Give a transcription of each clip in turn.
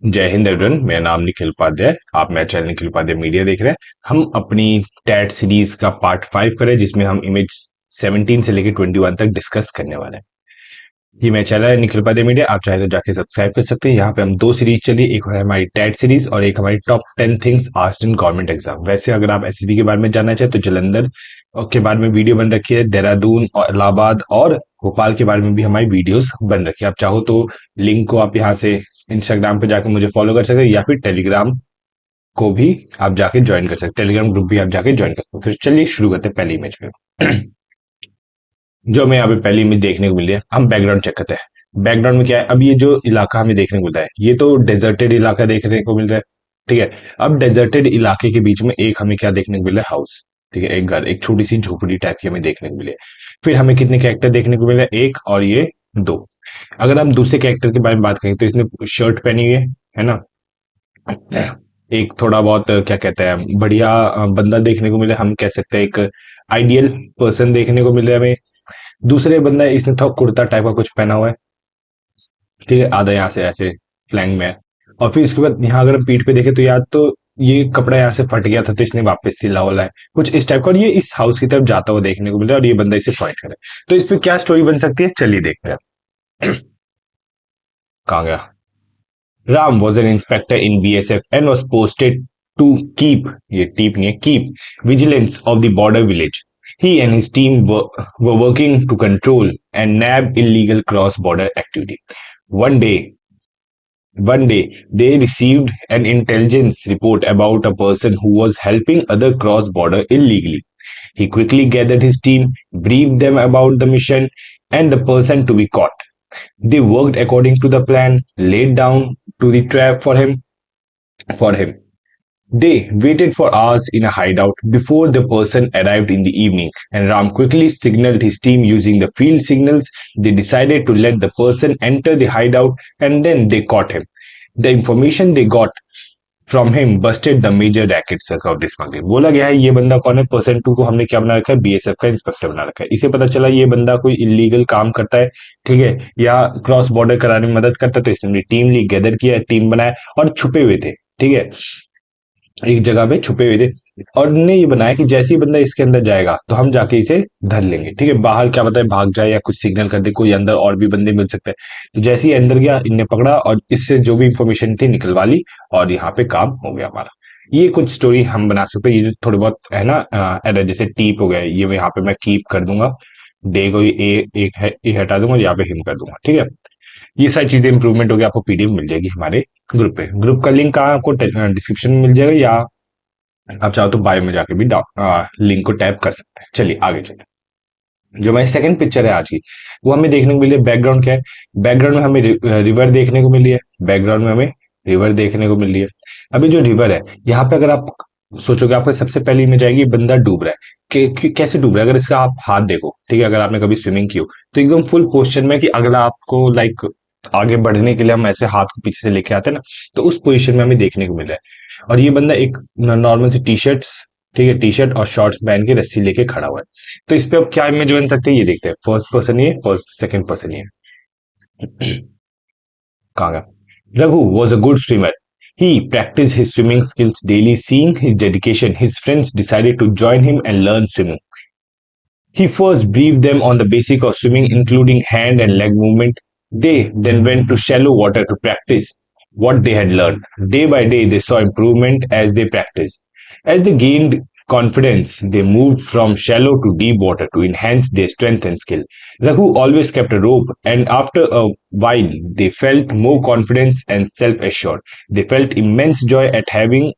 जय हिंद एवरीवन। मेरा नाम निखिल उपाध्याय। आप मेरा चैनल निखिल उपाध्याय मीडिया देख रहे हैं। हम अपनी टैट सीरीज का पार्ट 5 करें, जिसमें हम इमेज 17 से लेकर 21 तक डिस्कस करने वाले हैं। ये मेरा चैनल है निखिल उपाध्याय मीडिया। आप चाहे तो जाके सब्सक्राइब कर सकते हैं। यहाँ पे हम दो सीरीज चली, एक है हमारी टैट सीरीज और एक हमारी top 10 things asked in government exam. वैसे अगर आप एसएसबी के बारे में जानना चाहें तो जालंधर के बारे में वीडियो बन रखी है, देहरादून और इलाहाबाद और भोपाल के बारे में भी हमारी वीडियोस बन रखी है। आप चाहो तो लिंक को आप यहाँ से इंस्टाग्राम पे जाके मुझे फॉलो कर सकते हैं, या फिर टेलीग्राम को भी आप जाके ज्वाइन कर सकते हैं। टेलीग्राम ग्रुप भी आप जाके ज्वाइन कर सकते हैं। फिर चलिए शुरू करते हैं पहली इमेज पे। जो हमें यहाँ पे पहली इमेज देखने को मिल रही है, हम बैकग्राउंड चेक करते हैं। बैकग्राउंड में क्या है, अब ये जो इलाका हमें देखने को मिल रहा है, ये तो डेजर्टेड इलाका देखने को मिल रहा है। ठीक है, अब डेजर्टेड इलाके के बीच में एक हमें क्या देखने को मिल रहा है, हाउस। ठीक है, एक घर, एक छोटी सी झोपड़ी टाइप की हमें देखने को मिली है। फिर हमें कितने कैरेक्टर देखने को मिल रहे हैं, एक और ये दो। अगर हम दूसरे कैरेक्टर के बारे में बात करें तो इसने शर्ट पहनी हुई है ना। एक थोड़ा बहुत क्या कहते हैं, बढ़िया बंदा देखने को मिला, हम कह सकते हैं एक आइडियल पर्सन देखने को मिल रहा है हमें। दूसरे बंदा इसने थोड़ा कुर्ता टाइप का कुछ पहना हुआ है। ठीक है, आधा यहाँ से ऐसे फ्लैंग में है। और फिर इसके बाद यहाँ अगर हम पीठ पे देखें तो यार तो ये कपड़ा यहाँ से फट गया था, तो इसने वापस सिला वाला है कुछ इस टाइप का, और ये इस हाउस की तरफ जाता हुआ देखने को मिल रहा है और ये बंदा इसे पॉइंट करे। तो इस पे क्या स्टोरी बन सकती है, चलिए देखते हैं। कहाँ गया। Ram was an inspector in BSF and was posted to keep vigilance of the border village. He and his team were working to control and nab illegal cross-border activity. One day, one day, they received an intelligence report about a person who was helping other cross-border illegally. He quickly gathered his team, briefed them about the mission and the person to be caught. They worked according to the plan laid down to the trap for him. They waited for hours in a hideout before the person arrived in the evening, and Ram quickly signaled his team using the field signals. They decided to let the person enter the hideout, and then they caught him. The information they got from him busted the major racket of smuggling. बोला गया है ये बंदा कौन है, person to को हमने क्या बना रखा है, बीएसएफ का इंस्पेक्टर बना रखा है। इसे पता चला ये बंदा कोई इलीगल काम करता है, ठीक है, या क्रॉस बॉर्डर कराने में मदद करता है। तो इसने टीम ली, गैदर किया, टीम बनाया और छुपे हुए थे। ठीक है, एक जगह पे छुपे हुए थे और ने ये बनाया कि जैसे ही बंदा इसके अंदर जाएगा तो हम जाके इसे धर लेंगे। ठीक है, बाहर क्या पता है भाग जाए या कुछ सिग्नल कर दे, कोई अंदर और भी बंदे मिल सकते हैं। तो जैसे ही अंदर गया, इनने पकड़ा और इससे जो भी इंफॉर्मेशन थी निकलवा ली और यहाँ पे काम हो गया हमारा। ये कुछ स्टोरी हम बना सकते हैं। ये जो थोड़े बहुत है ना एरर, जैसे टीप हो गया, ये यहाँ पे मैं कीप कर दूंगा, डे को ये हटा दूंगा और यहाँ पे हिम कर दूंगा। ठीक है, ये सारी चीजें इंप्रूवमेंट होगी, आपको पीडीएफ मिल जाएगी हमारे ग्रुप पे। ग्रुप का लिंक कहाँ आपको डिस्क्रिप्शन में मिल जाएगा, या आप चाहो तो बायो में जाके भी लिंक को टैप कर सकते हैं। चलिए आगे चलते हैं। जो हमारी सेकंड पिक्चर है आज की, वो हमें देखने को मिली है। बैकग्राउंड क्या है, बैकग्राउंड में हमें रिवर देखने को मिली है। बैकग्राउंड में हमें रिवर देखने को मिल रही है। अभी जो रिवर है, यहाँ पे अगर आप सोचोगे, आपको सबसे पहली इमेज आएगी बंदा डूब रहा है। कैसे डूब रहा है, अगर इसका आप हाथ देखो, ठीक है, अगर आपने कभी स्विमिंग की हो तो एकदम फुल पोस्चर में, कि अगर आपको लाइक आगे बढ़ने के लिए हम ऐसे हाथ को पीछे से लेके आते हैं ना, तो उस पोजीशन में हमें देखने को मिल रहा है। और ये बंदा एक नॉर्मल सी टी शर्ट, ठीक है, टी शर्ट और शॉर्ट्स पहन के रस्सी लेके खड़ा हुआ है। तो इस पे अब क्या इमेज बन सकती है, ये देखते हैं। फर्स्ट पर्सन ये, फर्स्ट सेकंड पर्सन ये। कहाँ गया। Raghu was a good swimmer. He practiced his swimming skills daily. Seeing his dedication, his friends decided to join him and learn swimming. He first briefed them on the basic of swimming, including hand and leg movement. They then went to shallow water to practice what they had learned. Day by day, they saw improvement as they practiced. As they gained confidence, they moved from shallow to deep water to enhance their strength and skill. Raghu always kept a rope, and after a while, they felt more confidence and self assured. They felt immense joy at having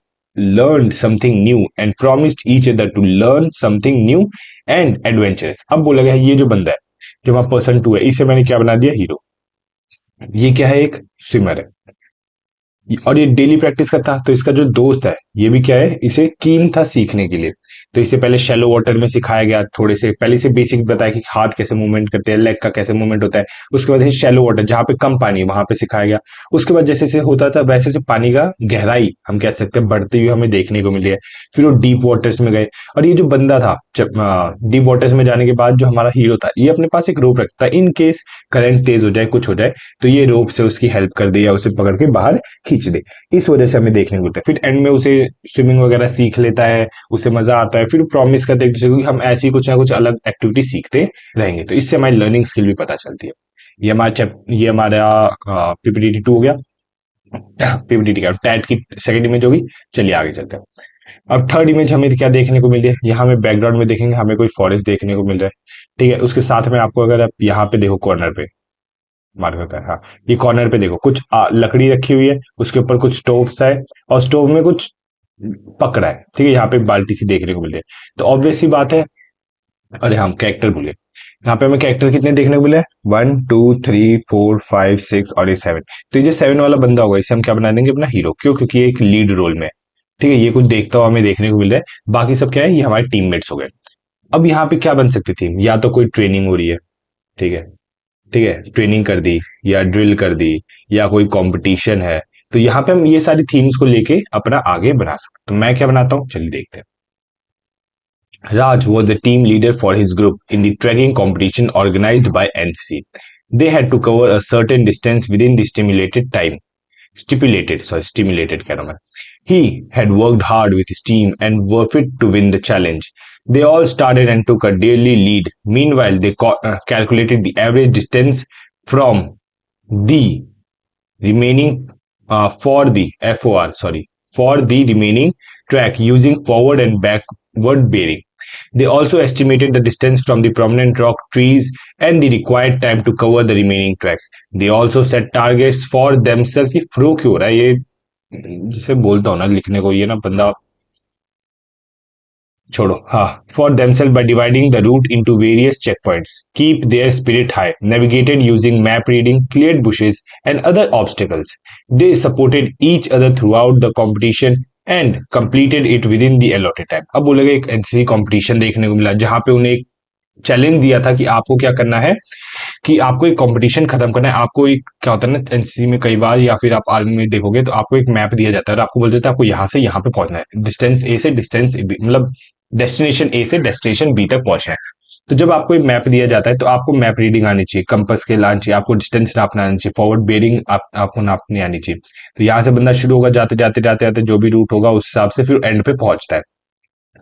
learned something new and promised each other to learn something new and adventurous. अब बोला गया है ये जो बंदा है, जो वहां पर्सन टू है, इसे मैंने क्या बना दिया, हीरो। ये क्या है, एक स्विमर है। और ये डेली प्रैक्टिस करता, तो इसका जो दोस्त है ये भी क्या है, इसे कीन था सीखने के लिए। तो इसे पहले शैलो वाटर में सिखाया गया, थोड़े से पहले से बेसिक बताया कि हाथ कैसे मूवमेंट करते हैं, लेग का कैसे मूवमेंट होता है। उसके बाद शैलो वाटर जहाँ पे कम पानी है वहां पे सिखाया गया। उसके बाद जैसे जैसे होता था वैसे से पानी का गहराई हम कह सकते हैं बढ़ती हुई हमें देखने को मिली है। फिर वो डीप वाटर्स में गए। और ये जो बंदा था, जब डीप वाटर्स में जाने के बाद जो हमारा हीरो था, ये अपने पास एक रोप रखता है, इन केस करंट तेज हो जाए, कुछ हो जाए, तो ये रोप से उसकी हेल्प कर दे या उसे पकड़ के बाहर खींच दे। इस वजह से हमें देखने को मिलता है। फिर एंड में उसे स्विमिंग वगैरह सीख लेता है, उसे मजा आता है। फिर प्रॉमिस करते हैं एक दूसरे को कि हम ऐसी कुछ ना कुछ अलग एक्टिविटी सीखते रहेंगे। तो इससे हमारी लर्निंग स्किल भी पता चलती है। ये हमारा पीपीटी 2 हो गया। पीपीटी का टैट की सेकंड इमेज होगी। चलिए आगे चलते हैं। अब थर्ड इमेज हमें क्या देखने को मिल रही है, यहाँ हमें बैकग्राउंड में देखेंगे हमें कोई फॉरेस्ट देखने को मिल रहा है। ठीक है, उसके साथ में आपको अगर आप यहाँ पे देखो कॉर्नर पे मार्क होता है, हाँ, ये कॉर्नर पे देखो कुछ लकड़ी रखी हुई है, उसके ऊपर कुछ स्टोव्स है, और स्टोव में कुछ पकड़ा है। ठीक है, यहाँ पे एक बाल्टी सी देखने को मिल रही है। तो ऑब्वियस सी बात है, अरे हम कैरेक्टर भूले, यहाँ पे हमें कैरेक्टर कितने देखने को मिले, 1 2 3 4 5 6 और ये 7। तो ये जो 7 वाला बंदा होगा इसे हम क्या बना देंगे, अपना हीरो। क्यों? क्योंकि ये एक लीड रोल में है। ठीक है, ये कुछ देखता हुआ हमें देखने को मिल रहा है। बाकी सब क्या है, ये हमारे टीममेट्स हो गए। अब यहाँ पे क्या बन सकती थी, या तो कोई ट्रेनिंग हो रही है। ठीक है, ठीक है, ट्रेनिंग कर दी या ड्रिल कर दी, या कोई कंपटीशन है। तो यहाँ पे हम ये सारी थीम्स को लेके अपना आगे बढ़ा सकते। तो मैं क्या बनाता हूँ, चलिए देखते हैं। Raj was the team leader for his group in the trekking competition organized by NCC. They had to cover a certain distance within the stimulated कह रहा हूं मैं. He had worked hard with his team and were fit to win the challenge. They all started and took a daily lead. Meanwhile, they calculated the average distance from the remaining for the FOR, sorry, for the remaining track using forward and backward bearing. They also estimated the distance from the prominent rock trees and the required time to cover the remaining track. They also set targets for themselves. ये फ्रो क्यों हो रहा है, ये जिसे बोलता हूँ ना लिखने को, ये ना बंदा छोड़ो, हाँ, for themselves by dividing the route into various checkpoints, keep their spirit high, navigated using map reading, cleared bushes and other obstacles. They supported each other throughout the competition and completed it within the allotted time. अब बोलेगा एक NCC competition देखने को मिला जहां पे उन्हें एक चैलेंज दिया था कि आपको क्या करना है, कि आपको एक कंपटीशन खत्म करना है। आपको एक क्या होता है ना एनसीसी में कई बार, या फिर आप आर्मी में देखोगे तो आपको एक मैप दिया जाता है और आपको बोल देता है आपको यहाँ से यहाँ पे पहुंचना है, डिस्टेंस ए से डिस्टेंस बी, मतलब डेस्टिनेशन ए से डेस्टिनेशन बी तक पहुंचना है। तो जब आपको एक मैप दिया जाता है तो आपको मैप रीडिंग आनी चाहिए, कंपास के आनी चाहिए, आपको डिस्टेंस नापना आनी चाहिए, फॉरवर्ड बेयरिंग आपको नापनी आनी चाहिए। तो यहाँ से बंदा शुरू होगा, जाते जाते जाते जाते जो भी रूट होगा उस हिसाब से फिर एंड पे पहुंचता है।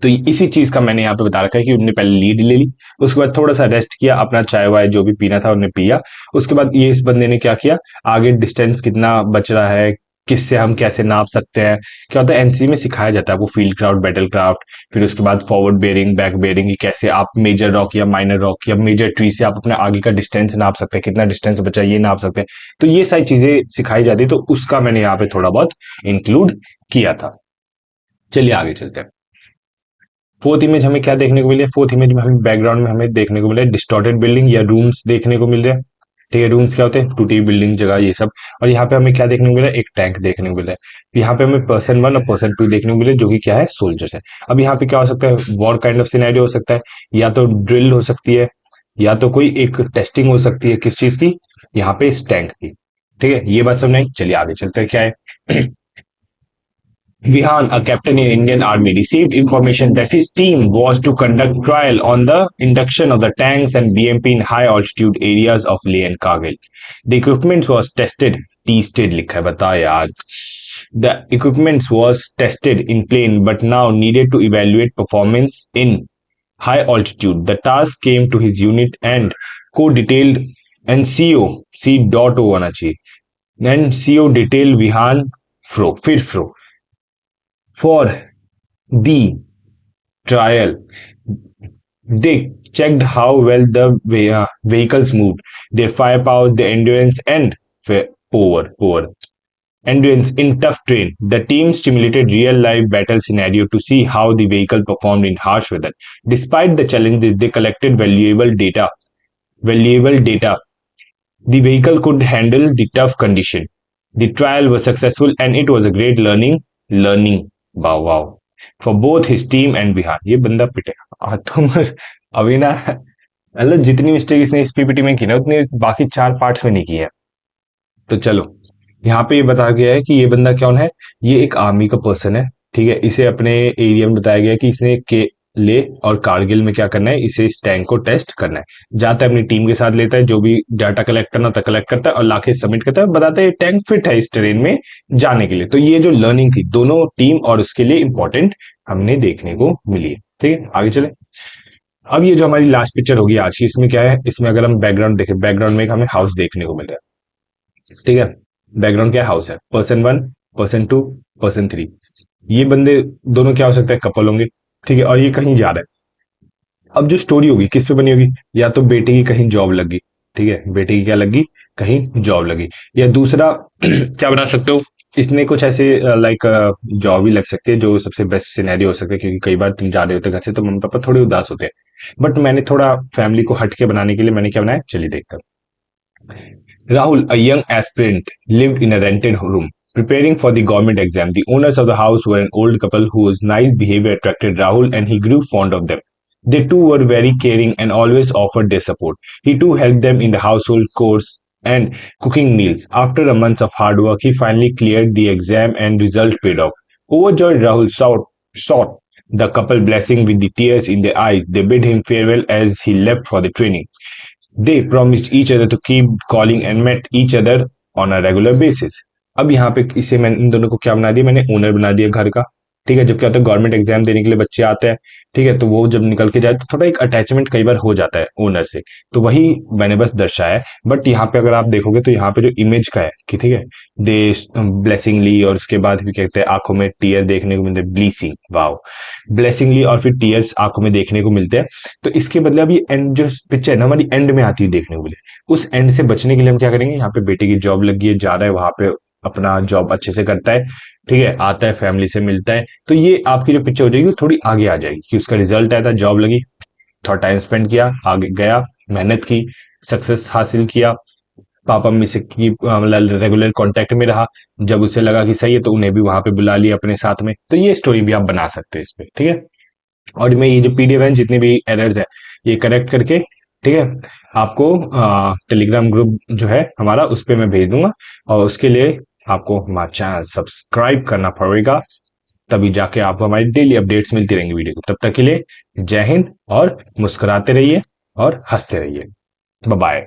तो इसी चीज का मैंने यहाँ पे बता रखा है कि उन्होंने पहले लीड ले ली, उसके बाद थोड़ा सा रेस्ट किया, अपना चाय वाय जो भी पीना था उन्हें पिया। उसके बाद ये इस बंदे ने क्या किया, आगे डिस्टेंस कितना बच रहा है, किससे हम कैसे नाप सकते हैं। क्या होता है एनसी में सिखाया जाता है आपको फील्ड क्राफ्ट, बैटल क्राफ्ट, फिर उसके बाद फॉरवर्ड बेयरिंग, बैक बेयरिंग, की कैसे आप मेजर रॉक या माइनर रॉक या मेजर ट्री से आप अपने आगे का डिस्टेंस नाप सकते हैं, कितना डिस्टेंस बचा ये नाप सकते हैं। तो ये सारी चीजें सिखाई जाती है, तो उसका मैंने यहाँ पे थोड़ा बहुत इंक्लूड किया था। चलिए आगे चलते हैं। फोर्थ इमेज हमें क्या देखने को मिले, फोर्थ इमेज में हमें बैकग्राउंड में हमें देखने को मिला डिस्टॉर्टेड बिल्डिंग या रूम्स देखने को मिल रहे हैं। ठीक है, रूम्स क्या होते हैं, टूटी बिल्डिंग जगह ये सब। और यहाँ पे हमें क्या देखने को मिला, एक टैंक देखने को मिला है। यहाँ पे हमें पर्सन 1 और पर्सन 2 देखने को मिले जो कि क्या है, सोल्जर्स है। अब यहाँ पे क्या हो सकता है, वॉर काइंड ऑफ सिनेरियो हो सकता है, या तो ड्रिल हो सकती है, या तो कोई एक टेस्टिंग हो सकती है, किस चीज की, यहाँ पे इस टैंक की। ठीक है, ये बात समझ आई। चलिए आगे चलते हैं, क्या है। Vihan, a captain in Indian Army, received information that his team was to conduct trial on the induction of the tanks and BMP in high altitude areas of Leh and Kargil. The equipment was tested लिखा है बता यार. The equipment was tested in plane but now needed to evaluate performance in high altitude. The task came to his unit and co-detailed NCO C dot O होना चाहिए, NCO detailed Vihan Fro for the trial. They checked how well the vehicles moved, their firepower, their endurance, and over endurance in tough terrain. The team simulated real-life battle scenario to see how the vehicle performed in harsh weather. Despite the challenges, they collected valuable data. The vehicle could handle the tough condition. The trial was successful and it was a great learning wow wow for both his team and Bihar. ये बंदा पिटेगा तुम अभी ना, मतलब जितनी mistake इसने इस PPT में की ना उतनी बाकी 4 पार्ट्स में नहीं की है। तो चलो, यहाँ पे ये बताया गया है कि ये बंदा कौन है। ये एक आर्मी का पर्सन है, ठीक है। इसे अपने एरिया में बताया गया है कि इसने के ले और कारगिल में क्या करना है, इसे इस टैंक को टेस्ट करना है। जाता है अपनी टीम के साथ, लेता है जो भी डाटा कलेक्ट करना होता है कलेक्ट करता है और लाके सबमिट करता है, बताता है ये टैंक फिट है इस ट्रेन में जाने के लिए। तो ये जो लर्निंग थी दोनों टीम और उसके लिए इंपॉर्टेंट हमने देखने को मिली है। ठीक है, आगे चले। अब ये जो हमारी लास्ट पिक्चर होगी आज की, इसमें क्या है, इसमें अगर हम बैकग्राउंड देखें, बैकग्राउंड में हमें हाउस देखने को मिल रहा है। ठीक है, बैकग्राउंड क्या हाउस है, पर्सन 1, पर्सन 2, पर्सन 3। ये बंदे दोनों क्या हो सकता है, कपल होंगे। ठीक है, और ये कहीं जा रहा है। अब जो स्टोरी होगी किस पे बनी होगी, या तो बेटे की कहीं जॉब लगी, ठीक है, बेटे की क्या लगी, कहीं जॉब लगी। या दूसरा क्या बना सकते हो, इसने कुछ ऐसे लाइक जॉब ही लग सकती है जो सबसे बेस्ट सिनेरियो हो सकता है, क्योंकि कई बार तुम जा रहे होते घर से तो मम्मी पापा थोड़े उदास होते हैं। बट मैंने थोड़ा फैमिली को हटके बनाने के लिए मैंने क्या बनाया, चलिए देखते हैं। Rahul, a young aspirant, lived in a rented room, preparing for the government exam. The owners of the house were an old couple whose nice behavior attracted Rahul and he grew fond of them. They too were very caring and always offered their support. He too helped them in the household chores and cooking meals. After a month of hard work, he finally cleared the exam and result paid off. Overjoyed, Rahul sought the couple blessing with the tears in their eyes. They bid him farewell as he left for the training. They promised each other to keep calling and met each other on a regular basis. अब यहाँ पे इसे मैं इन दोनों को क्या बना दिया, मैंने ओनर बना दिया घर का। ठीक है, जब क्या होता है गवर्नमेंट एग्जाम देने के लिए बच्चे आते हैं, ठीक है, तो वो जब निकल के जाए तो थोड़ा एक अटैचमेंट कई बार हो जाता है ओनर से, तो वही मैंने बस दर्शाया है। बट यहाँ पे अगर आप देखोगे तो यहाँ पे जो इमेज का है कि ठीक है, दे ब्लेसिंगली और उसके बाद भी कहते हैं आंखों में टीयर देखने को मिलते हैं, ब्लीसिंग वाओ, ब्लेसिंगली और फिर टीयर्स आंखों में देखने को मिलते हैं। तो इसके बदले अब ये एंड जो पिक्चर है ना हमारी एंड में आती है देखने को मिले, उस एंड से बचने के लिए हम क्या करेंगे, यहाँ पे बेटे की जॉब लगी है, जा रहा है वहां पे अपना जॉब अच्छे से करता है, ठीक है, आता है फैमिली से मिलता है। तो ये आपकी जो पिक्चर हो जाएगी वो थोड़ी आगे आ जाएगी कि उसका रिजल्ट आया था, जॉब लगी, थोड़ा टाइम स्पेंड किया, आगे गया, मेहनत की, सक्सेस हासिल किया, पापा मम्मी से की मतलब रेगुलर कांटेक्ट में रहा, जब उसे लगा कि सही है तो उन्हें भी वहां पे बुला लिया अपने साथ में। तो ये स्टोरी भी आप बना सकते हैं इस पे, ठीक है। और मैं ये जो पीडीएफ है जितने भी एरर्स है ये करेक्ट करके, ठीक है, आपको टेलीग्राम ग्रुप जो है हमारा उस पर मैं भेज दूंगा। और उसके लिए आपको हमारा चैनल सब्सक्राइब करना पड़ेगा, तभी जाके आपको हमारी डेली अपडेट्स मिलती रहेंगी वीडियो को। तब तक के लिए जय हिंद और मुस्कुराते रहिए और हंसते रहिए। Bye bye.